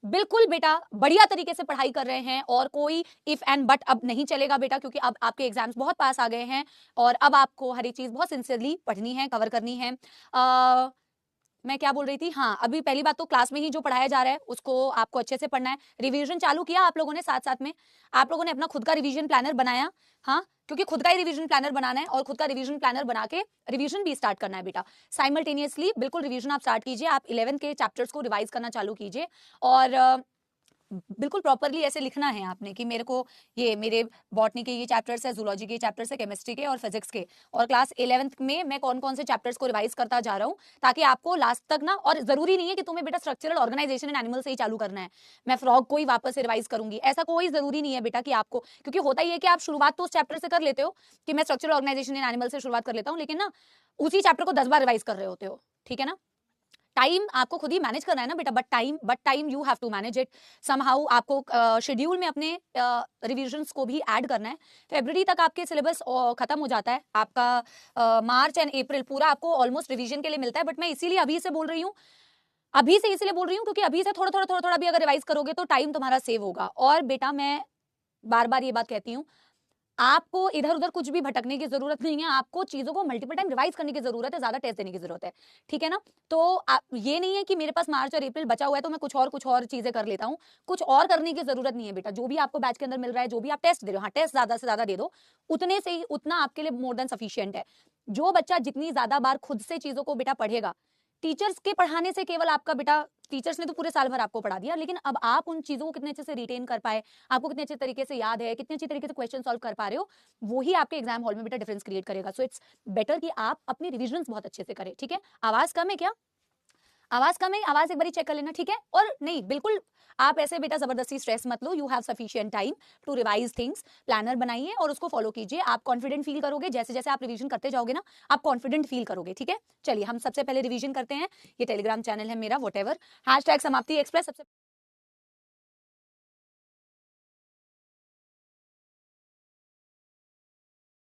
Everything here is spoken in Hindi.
बिल्कुल बेटा बढ़िया तरीके से पढ़ाई कर रहे हैं और कोई इफ एंड बट अब नहीं चलेगा बेटा, क्योंकि अब आपके एग्जाम्स बहुत पास आ गए हैं और अब आपको हर एक चीज बहुत सिंसियरली पढ़नी है, कवर करनी है। मैं क्या बोल रही थी, हाँ, अभी पहली बात तो क्लास में ही जो पढ़ाया जा रहा है उसको आपको अच्छे से पढ़ना है। रिवीजन चालू किया आप लोगों ने, साथ साथ में आप लोगों ने अपना खुद का रिवीजन प्लानर बनाया? हाँ, क्योंकि खुद का ही रिवीजन प्लानर बनाना है और खुद का रिवीजन प्लानर बना के रिवीजन भी स्टार्ट करना है बेटा। साइमल्टेनियसली बिल्कुल रिवीजन आप स्टार्ट कीजिए, आप 11th के चैप्टर्स को रिवाइज करना चालू कीजिए और बिल्कुल प्रॉपरली ऐसे लिखना है आपने कि मेरे को ये मेरे बॉटनी के ये चैप्टर्स है, जूलॉजी के चैप्टर्स है, केमिस्ट्री के और फिजिक्स के, और क्लास 11th में मैं कौन कौन से चैप्टर्स को रिवाइज करता जा रहा हूँ, ताकि आपको लास्ट तक ना, और जरूरी नहीं है कि तुम्हें बेटा स्ट्रक्चरल ऑर्गेनाइजेशन एंड एनिमल से ही चालू करना है, मैं फ्रॉग को ही वापस से रिवाइज करूंगी, ऐसा कोई जरूरी नहीं है बेटा कि आपको, क्योंकि होता ही है कि आप शुरुआत तो उस चैप्टर से कर लेते हो कि मैं स्ट्रक्चरल ऑर्गेनाइजेशन एंड एनिमल से शुरुआत कर लेता हूँ, लेकिन ना उसी चैप्टर को 10 बार रिवाइज कर रहे होते हो, ठीक है ना। टाइम आपको खुद ही मैनेज करना है ना बेटा, but time you have to manage it somehow. आपको शेड्यूल में अपने रिविजन्स को भी ऐड करना है। फरवरी तक आपके सिलेबस खत्म हो जाता है आपका, मार्च एंड अप्रैल पूरा आपको ऑलमोस्ट रिवीजन के लिए मिलता है, बट मैं इसीलिए अभी से बोल रही हूँ, अभी से इसलिए बोल रही हूँ क्योंकि अभी से थोड़ा थोड़ा थोड़ा थोड़ा भी अगर रिवाइज करोगे तो टाइम तुम्हारा सेव होगा। और बेटा मैं बार बार ये बात कहती हूँ, आपको इधर उधर कुछ भी भटकने की जरूरत नहीं है, आपको चीजों को मल्टीपल टाइम रिवाइज करने की जरूरत है, ज्यादा टेस्ट देने की जरूरत है, ठीक है ना। तो ये नहीं है कि मेरे पास मार्च और अप्रैल बचा हुआ है तो मैं कुछ और चीजें कर लेता हूँ, कुछ और करने की जरूरत नहीं है बेटा। जो भी आपको बैच के अंदर मिल रहा है, जो भी आप टेस्ट दे रहे हो, हाँ टेस्ट ज्यादा से ज्यादा दे दो, उतने से ही उतना आपके लिए मोर देन सफिशियंट है। जो बच्चा जितनी ज्यादा बार खुद से चीजों को बेटा पढ़ेगा, टीचर्स के पढ़ाने से केवल आपका बेटा, टीचर्स ने तो पूरे साल भर आपको पढ़ा दिया, लेकिन अब आप उन चीजों को कितने अच्छे से रिटेन कर पाए, आपको कितने अच्छे तरीके से याद है, कितने अच्छे तरीके से क्वेश्चन सॉल्व कर पा रहे हो, वो ही आपके एग्जाम हॉल में बेटा डिफरेंस क्रिएट करेगा। सो इट्स बेटर कि आप अपनी रिविजन बहुत अच्छे से करें, ठीक है। आवाज कम है क्या? आवाज कम है, आवाज एक बार चेक कर लेना, ठीक है। और नहीं बिल्कुल आप ऐसे बेटा जबरदस्ती स्ट्रेस मत लो, you have sufficient time to revise things. Planner बनाइए और उसको फॉलो कीजिए, आप कॉन्फिडेंट फील करोगे, जैसे जैसे आप रिवीजन करते जाओगे ना आप कॉन्फिडेंट फील करोगे, ठीक है। चलिए हम सबसे पहले रिवीजन करते हैं। ये टेलीग्राम चैनल है मेरा, वॉट एवर #समाप्ति एक्सप्रेस। सबसे